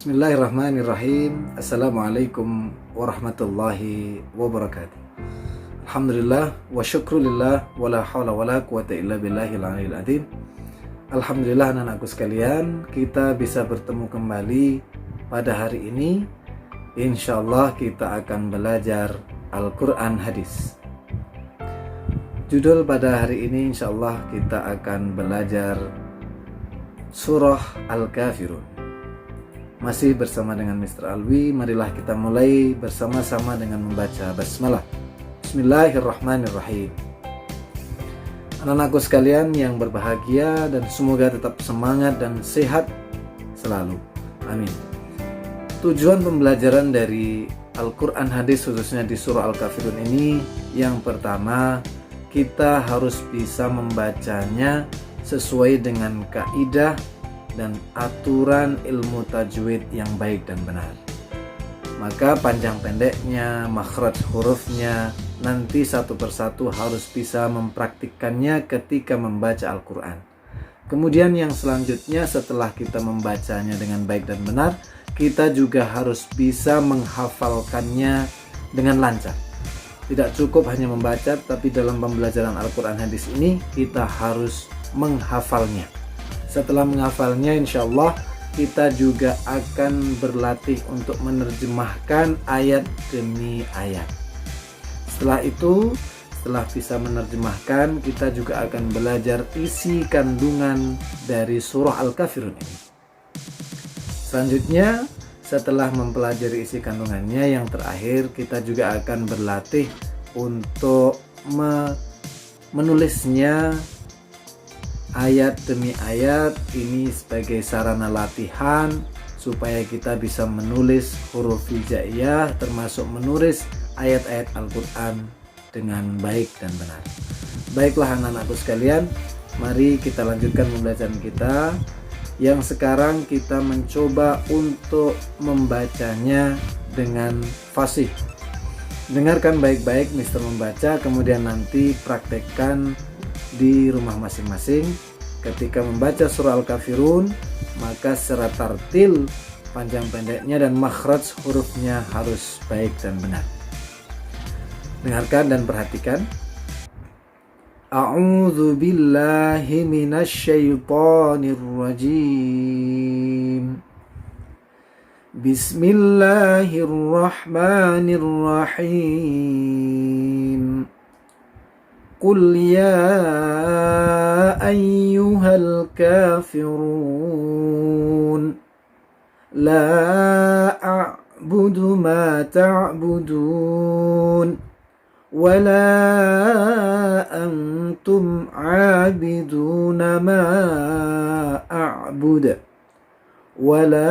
Bismillahirrahmanirrahim. Assalamualaikum warahmatullahi wabarakatuh. Alhamdulillah wa syukrulillah wa la hawla wa la quwata illa billahil aliyil azim. Alhamdulillah anak-anakku sekalian, kita bisa bertemu kembali pada hari ini. Insyaallah kita akan belajar Al-Quran Hadis. Judul pada hari ini insyaallah kita akan belajar Surah Al-Kafirun. Masih bersama dengan Mr. Alwi, marilah kita mulai bersama-sama dengan membaca basmalah. Bismillahirrahmanirrahim. Anak-anakku sekalian yang berbahagia dan semoga tetap semangat dan sehat selalu. Amin. Tujuan pembelajaran dari Al-Quran Hadis khususnya di surah Al-Kafirun ini, yang pertama, kita harus bisa membacanya sesuai dengan kaidah dan aturan ilmu tajwid yang baik dan benar. Maka panjang pendeknya, makhraj hurufnya, nanti satu persatu harus bisa mempraktikkannya ketika membaca Al-Quran. Kemudian yang selanjutnya, setelah kita membacanya dengan baik dan benar, kita juga harus bisa menghafalkannya dengan lancar. Tidak cukup hanya membaca, tapi dalam pembelajaran Al-Quran Hadis ini kita harus menghafalnya. Setelah menghafalnya, insya Allah kita juga akan berlatih untuk menerjemahkan ayat demi ayat. Setelah itu, setelah bisa menerjemahkan, kita juga akan belajar isi kandungan dari surah Al-Kafirun ini. Selanjutnya, setelah mempelajari isi kandungannya, yang terakhir kita juga akan berlatih untuk menulisnya ayat demi ayat ini sebagai sarana latihan supaya kita bisa menulis huruf hijaiyah, termasuk menulis ayat-ayat Al-Quran dengan baik dan benar. Baiklah anak-anakku sekalian, mari kita lanjutkan pembelajaran kita. Yang sekarang kita mencoba untuk membacanya dengan fasih. Dengarkan baik-baik Mister membaca, kemudian nanti praktekkan di rumah masing-masing. Ketika membaca surah Al-Kafirun, maka secara tartil, panjang pendeknya dan makhraj hurufnya harus baik dan benar. Dengarkan dan perhatikan. A'udzu billahi minasyaitonir rajim. Bismillahirrahmanirrahim. Qul ya ayyuhal kafirun la a'budu ma ta'budun wala antum 'abiduna ma a'bud wala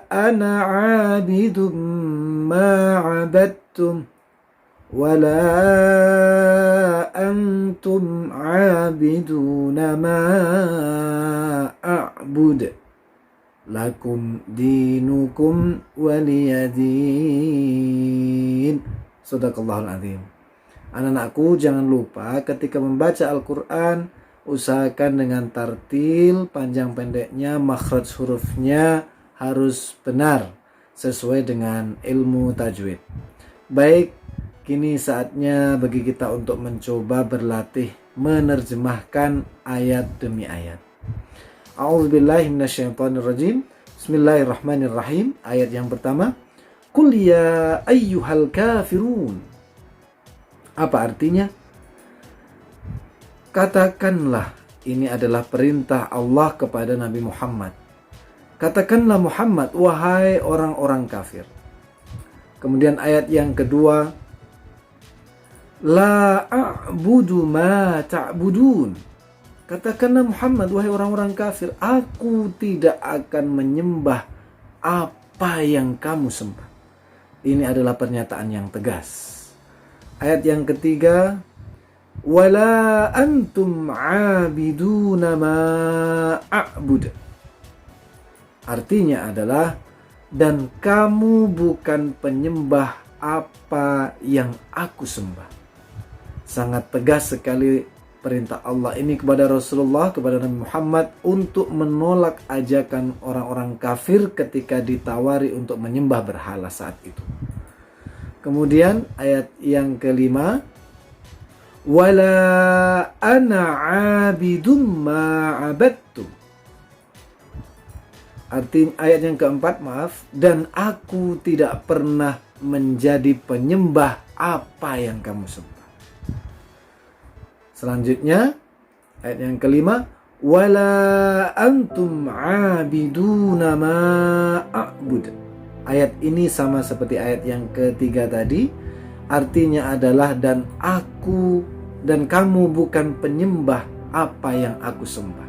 ana 'abidum ma 'abadtum wala antum 'abiduna ma a'bud lakum dinukum waliyadin. Shadaqallahul azim. Anak-anakku, jangan lupa ketika membaca Al-Quran, usahakan dengan tartil, panjang pendeknya, makhraj hurufnya harus benar sesuai dengan ilmu tajwid. Baik, kini saatnya bagi kita untuk mencoba berlatih menerjemahkan ayat demi ayat. A'udzubillahi minasyaitonirrajim. Bismillahirrahmanirrahim. Ayat yang pertama, Qul ya ayyuhal kafirun. Apa artinya? Katakanlah, ini adalah perintah Allah kepada Nabi Muhammad. Katakanlah Muhammad, wahai orang-orang kafir. Kemudian ayat yang kedua, La a'budu ma ta'budun. Katakanlah Muhammad, wahai orang-orang kafir, aku tidak akan menyembah apa yang kamu sembah. Ini adalah pernyataan yang tegas. Ayat yang ketiga, Wala antum 'abiduna ma a'bud. Artinya adalah, dan kamu bukan penyembah apa yang aku sembah. Sangat tegas sekali perintah Allah ini kepada Rasulullah, kepada Nabi Muhammad untuk menolak ajakan orang-orang kafir ketika ditawari untuk menyembah berhala saat itu. Kemudian ayat yang kelima, wala ana abidum ma abadtum. Arti ayat yang keempat, dan aku tidak pernah menjadi penyembah apa yang kamu sembah. Selanjutnya ayat yang kelima, wala antum abiduna ma a'bud. Ayat ini sama seperti ayat yang ketiga tadi, artinya adalah dan aku dan kamu bukan penyembah apa yang aku sembah.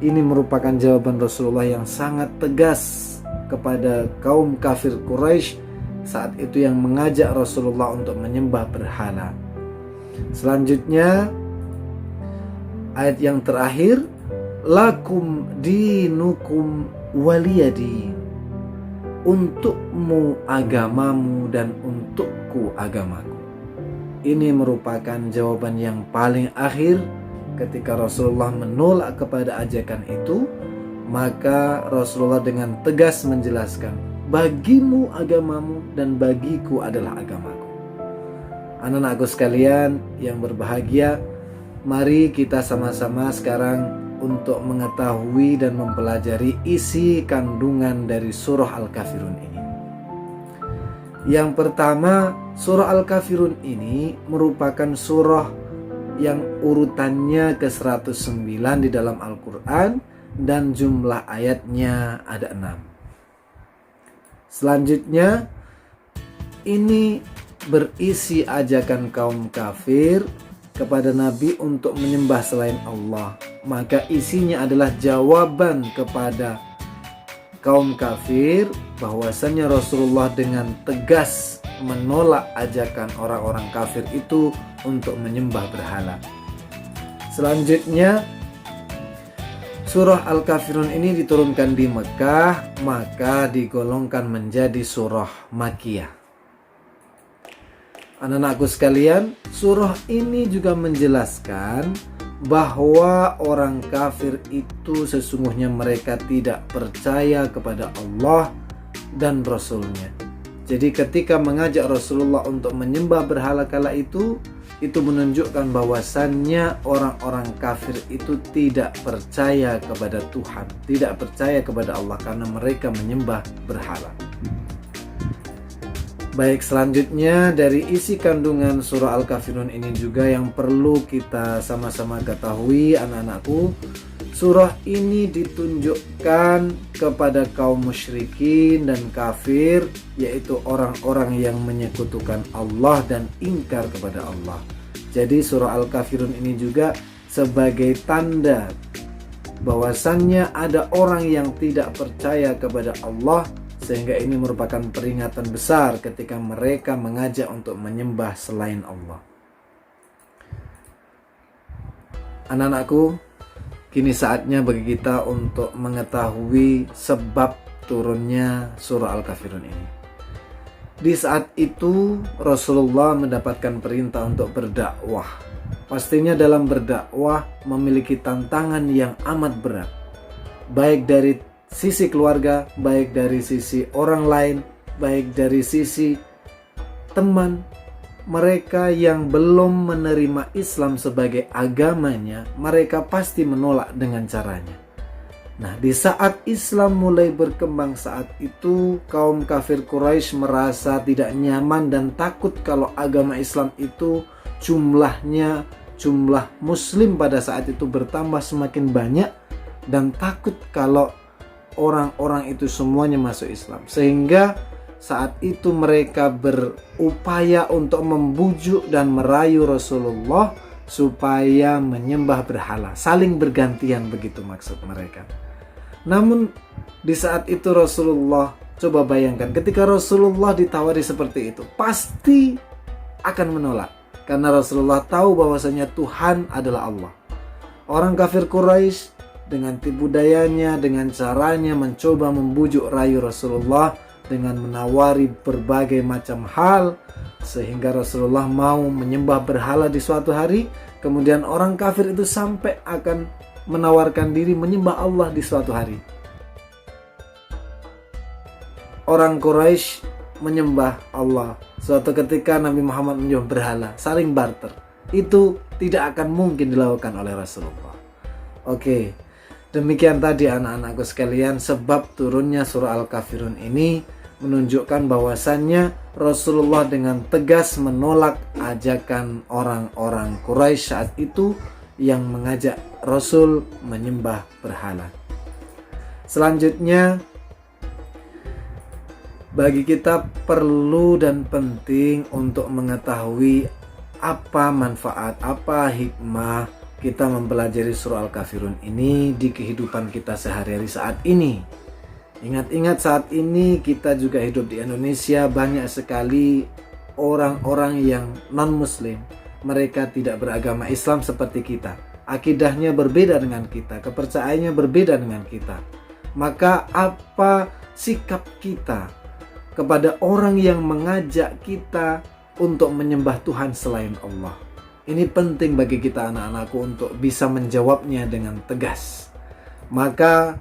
Ini merupakan jawaban Rasulullah yang sangat tegas kepada kaum kafir Quraisy saat itu yang mengajak Rasulullah untuk menyembah berhala. Selanjutnya ayat yang terakhir, lakum dinukum waliyadin. Untukmu agamamu dan untukku agamaku. Ini merupakan jawaban yang paling akhir ketika Rasulullah menolak kepada ajakan itu. Maka Rasulullah dengan tegas menjelaskan, bagimu agamamu dan bagiku adalah agamaku. Anak-anakku sekalian yang berbahagia, mari kita sama-sama sekarang untuk mengetahui dan mempelajari isi kandungan dari surah Al-Kafirun ini. Yang pertama, surah Al-Kafirun ini merupakan surah yang urutannya ke-109 di dalam Al-Quran dan jumlah ayatnya ada 6. Selanjutnya, ini berisi ajakan kaum kafir kepada Nabi untuk menyembah selain Allah. Maka isinya adalah jawaban kepada kaum kafir bahwasannya Rasulullah dengan tegas menolak ajakan orang-orang kafir itu untuk menyembah berhala. Selanjutnya, surah Al-Kafirun ini diturunkan di Mekah, maka digolongkan menjadi surah Makkiyah. Anak-anakku sekalian, surah ini juga menjelaskan bahwa orang kafir itu sesungguhnya mereka tidak percaya kepada Allah dan Rasulnya. Jadi ketika mengajak Rasulullah untuk menyembah berhala kala itu menunjukkan bahwasannya orang-orang kafir itu tidak percaya kepada Tuhan, tidak percaya kepada Allah karena mereka menyembah berhala. Baik, selanjutnya dari isi kandungan surah Al-Kafirun ini juga yang perlu kita sama-sama ketahui anak-anakku, surah ini ditunjukkan kepada kaum musyrikin dan kafir, yaitu orang-orang yang menyekutukan Allah dan ingkar kepada Allah. Jadi surah Al-Kafirun ini juga sebagai tanda bahwasannya ada orang yang tidak percaya kepada Allah, sehingga ini merupakan peringatan besar ketika mereka mengajak untuk menyembah selain Allah. Anak-anakku, kini saatnya bagi kita untuk mengetahui sebab turunnya surah Al-Kafirun ini. Di saat itu Rasulullah mendapatkan perintah untuk berdakwah. Pastinya dalam berdakwah memiliki tantangan yang amat berat, baik dari sisi keluarga, baik dari sisi orang lain, baik dari sisi teman. Mereka yang belum menerima Islam sebagai agamanya, mereka pasti menolak dengan caranya. Nah, di saat Islam mulai berkembang saat itu, kaum kafir Quraisy merasa tidak nyaman dan takut kalau agama Islam itu jumlah muslim pada saat itu bertambah semakin banyak, dan takut kalau orang-orang itu semuanya masuk Islam. Sehingga saat itu mereka berupaya untuk membujuk dan merayu Rasulullah supaya menyembah berhala, saling bergantian, begitu maksud mereka. Namun di saat itu Rasulullah, coba bayangkan ketika Rasulullah ditawari seperti itu, pasti akan menolak, karena Rasulullah tahu bahwasanya Tuhan adalah Allah. Orang kafir Quraisy dengan tipu dayanya, dengan caranya mencoba membujuk rayu Rasulullah dengan menawari berbagai macam hal, sehingga Rasulullah mau menyembah berhala di suatu hari, Kemudian orang kafir itu sampai akan menawarkan diri menyembah Allah di suatu hari. Orang Quraisy menyembah Allah. Suatu ketika Nabi Muhammad menyembah berhala, saling barter. Itu tidak akan mungkin dilakukan oleh Rasulullah. Oke, demikian tadi anak-anakku sekalian, sebab turunnya surah Al-Kafirun ini menunjukkan bahwasannya Rasulullah dengan tegas menolak ajakan orang-orang Quraisy saat itu yang mengajak Rasul menyembah berhala. Selanjutnya, bagi kita perlu dan penting untuk mengetahui apa manfaat, apa hikmah kita mempelajari surah Al-Kafirun ini di kehidupan kita sehari-hari saat ini. Ingat-ingat saat ini kita juga hidup di Indonesia, banyak sekali orang-orang yang non-muslim. Mereka tidak beragama Islam seperti kita. Akidahnya berbeda dengan kita, kepercayaannya berbeda dengan kita. Maka apa sikap kita kepada orang yang mengajak kita untuk menyembah Tuhan selain Allah? Ini penting bagi kita anak-anakku untuk bisa menjawabnya dengan tegas. Maka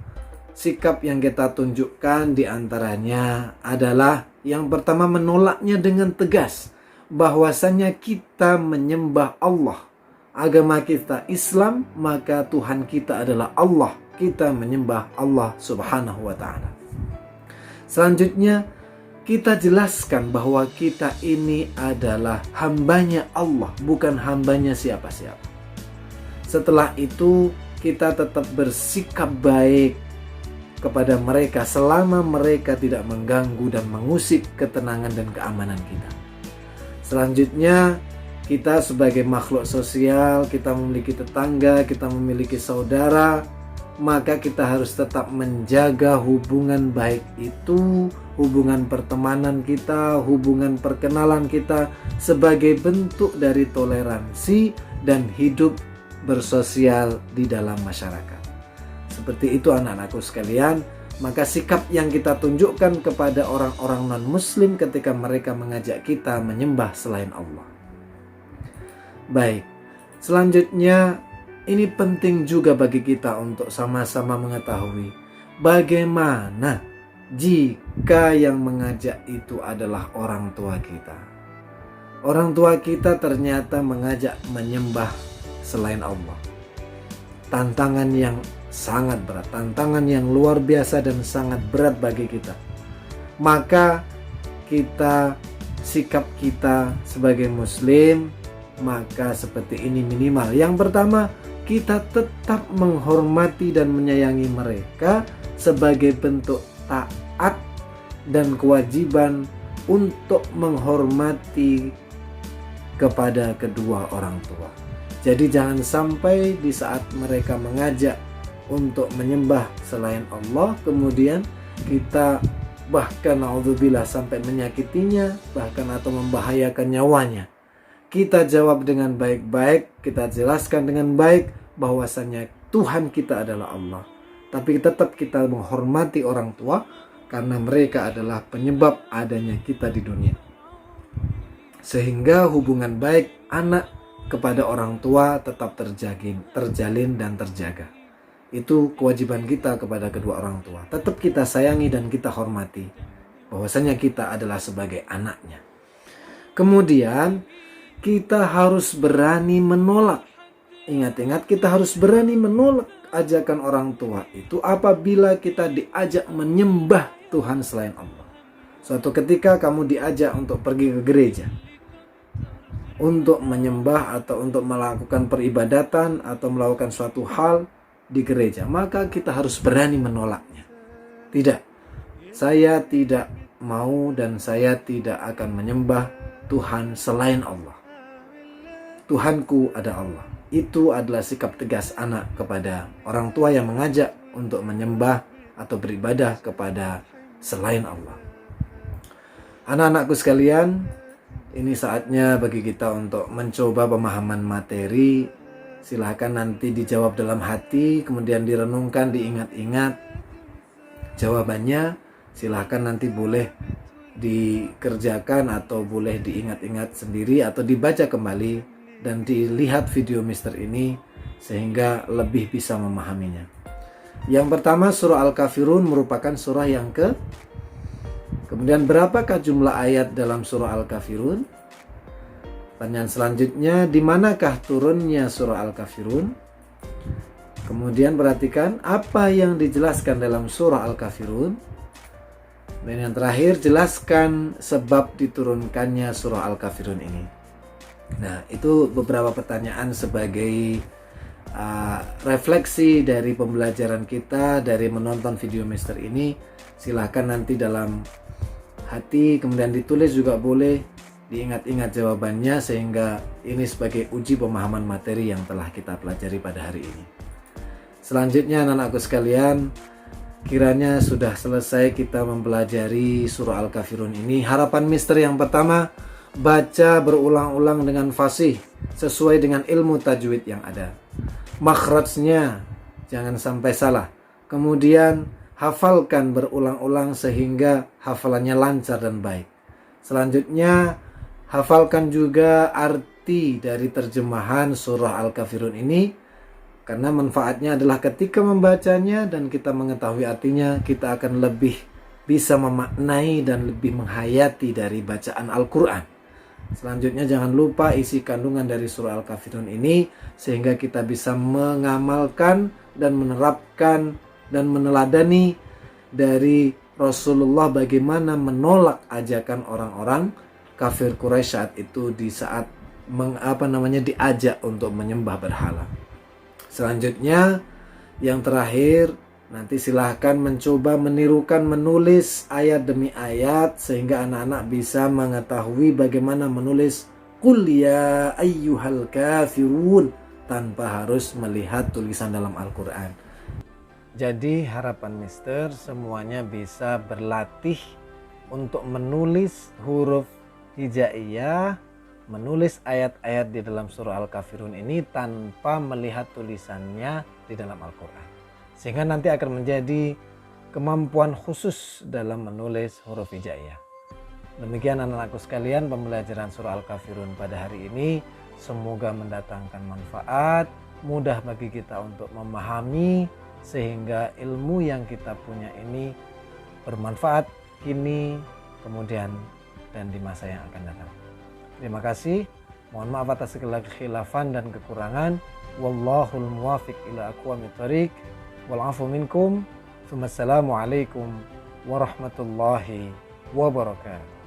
sikap yang kita tunjukkan diantaranya adalah yang pertama, menolaknya dengan tegas bahwasanya kita menyembah Allah. Agama kita Islam, maka Tuhan kita adalah Allah. Kita menyembah Allah Subhanahu wa ta'ala. Selanjutnya, kita jelaskan bahwa kita ini adalah hambanya Allah, bukan hambanya siapa-siapa. Setelah itu, kita tetap bersikap baik kepada mereka selama mereka tidak mengganggu dan mengusik ketenangan dan keamanan kita. Selanjutnya, kita sebagai makhluk sosial, kita memiliki tetangga, kita memiliki saudara, maka kita harus tetap menjaga hubungan baik itu, hubungan pertemanan kita, hubungan perkenalan kita sebagai bentuk dari toleransi dan hidup bersosial di dalam masyarakat. Seperti itu anak-anakku sekalian, maka sikap yang kita tunjukkan kepada orang-orang non-muslim ketika mereka mengajak kita menyembah selain Allah. Baik, selanjutnya ini penting juga bagi kita untuk sama-sama mengetahui bagaimana jika yang mengajak itu adalah orang tua kita. Orang tua kita ternyata mengajak menyembah selain Allah. Tantangan yang sangat berat, tantangan yang luar biasa dan sangat berat bagi kita. Maka sikap kita sebagai muslim, maka seperti ini minimal. Yang pertama, kita tetap menghormati dan menyayangi mereka sebagai bentuk taat dan kewajiban untuk menghormati kepada kedua orang tua. Jadi jangan sampai di saat mereka mengajak untuk menyembah selain Allah, kemudian kita bahkan naudzubillah sampai menyakitinya, bahkan atau membahayakan nyawanya. Kita jawab dengan baik-baik, kita jelaskan dengan baik bahwasanya Tuhan kita adalah Allah. Tapi tetap kita menghormati orang tua karena mereka adalah penyebab adanya kita di dunia. Sehingga hubungan baik anak kepada orang tua tetap terjalin dan terjaga. Itu kewajiban kita kepada kedua orang tua. Tetap kita sayangi dan kita hormati bahwasanya kita adalah sebagai anaknya. Kemudian kita harus berani menolak. Ingat-ingat, kita harus berani menolak ajakan orang tua itu apabila kita diajak menyembah Tuhan selain Allah. Suatu ketika kamu diajak untuk pergi ke gereja, untuk menyembah atau untuk melakukan peribadatan atau melakukan suatu hal di gereja, maka kita harus berani menolaknya. Tidak, saya tidak mau dan saya tidak akan menyembah Tuhan selain Allah. Tuhanku ada Allah. Itu adalah sikap tegas anak kepada orang tua yang mengajak untuk menyembah atau beribadah kepada selain Allah. Anak-anakku sekalian, ini saatnya bagi kita untuk mencoba pemahaman materi. Silahkan nanti dijawab dalam hati, kemudian direnungkan, diingat-ingat jawabannya. Silahkan nanti boleh dikerjakan atau boleh diingat-ingat sendiri atau dibaca kembali dan dilihat video Mister ini sehingga lebih bisa memahaminya. Yang pertama, surah Al-Kafirun merupakan surah yang kemudian berapakah jumlah ayat dalam surah Al-Kafirun? Pertanyaan selanjutnya, di manakah turunnya surah Al-Kafirun? Kemudian perhatikan apa yang dijelaskan dalam surah Al-Kafirun. Dan yang terakhir, jelaskan sebab diturunkannya surah Al-Kafirun ini. Nah, itu beberapa pertanyaan sebagai refleksi dari pembelajaran kita dari menonton video Mister ini. Silahkan nanti dalam hati kemudian ditulis juga boleh, diingat-ingat jawabannya sehingga ini sebagai uji pemahaman materi yang telah kita pelajari pada hari ini. Selanjutnya anak-anakku sekalian, kiranya sudah selesai kita mempelajari surah Al-Kafirun ini. Harapan Mister yang pertama, baca berulang-ulang dengan fasih sesuai dengan ilmu tajwid yang ada. Makhrajnya jangan sampai salah. Kemudian hafalkan berulang-ulang sehingga hafalannya lancar dan baik. Selanjutnya hafalkan juga arti dari terjemahan surah Al-Kafirun ini, karena manfaatnya adalah ketika membacanya dan kita mengetahui artinya, kita akan lebih bisa memaknai dan lebih menghayati dari bacaan Al-Quran. Selanjutnya jangan lupa isi kandungan dari surah Al-Kafirun ini sehingga kita bisa mengamalkan dan menerapkan dan meneladani dari Rasulullah bagaimana menolak ajakan orang-orang kafir Quraisy saat itu di saat diajak untuk menyembah berhala. Selanjutnya yang terakhir, nanti silahkan mencoba menirukan menulis ayat demi ayat sehingga anak-anak bisa mengetahui bagaimana menulis Qul ya ayyuhal kafirun tanpa harus melihat tulisan dalam Al-Quran. Jadi harapan Mister semuanya bisa berlatih untuk menulis huruf hijaiyah, menulis ayat-ayat di dalam surah Al-Kafirun ini tanpa melihat tulisannya di dalam Al-Quran. Sehingga nanti akan menjadi kemampuan khusus dalam menulis huruf hijaiyah. Demikian anak-anakku sekalian pembelajaran surah Al-Kafirun pada hari ini. Semoga mendatangkan manfaat, mudah bagi kita untuk memahami sehingga ilmu yang kita punya ini bermanfaat kini, kemudian, dan di masa yang akan datang. Terima kasih. Mohon maaf atas segala kekhilafan dan kekurangan. Wallahul muwafiq ila aqwamit thoriq. Wal'afu minkum. Wassalamualaikum warahmatullahi wabarakatuh.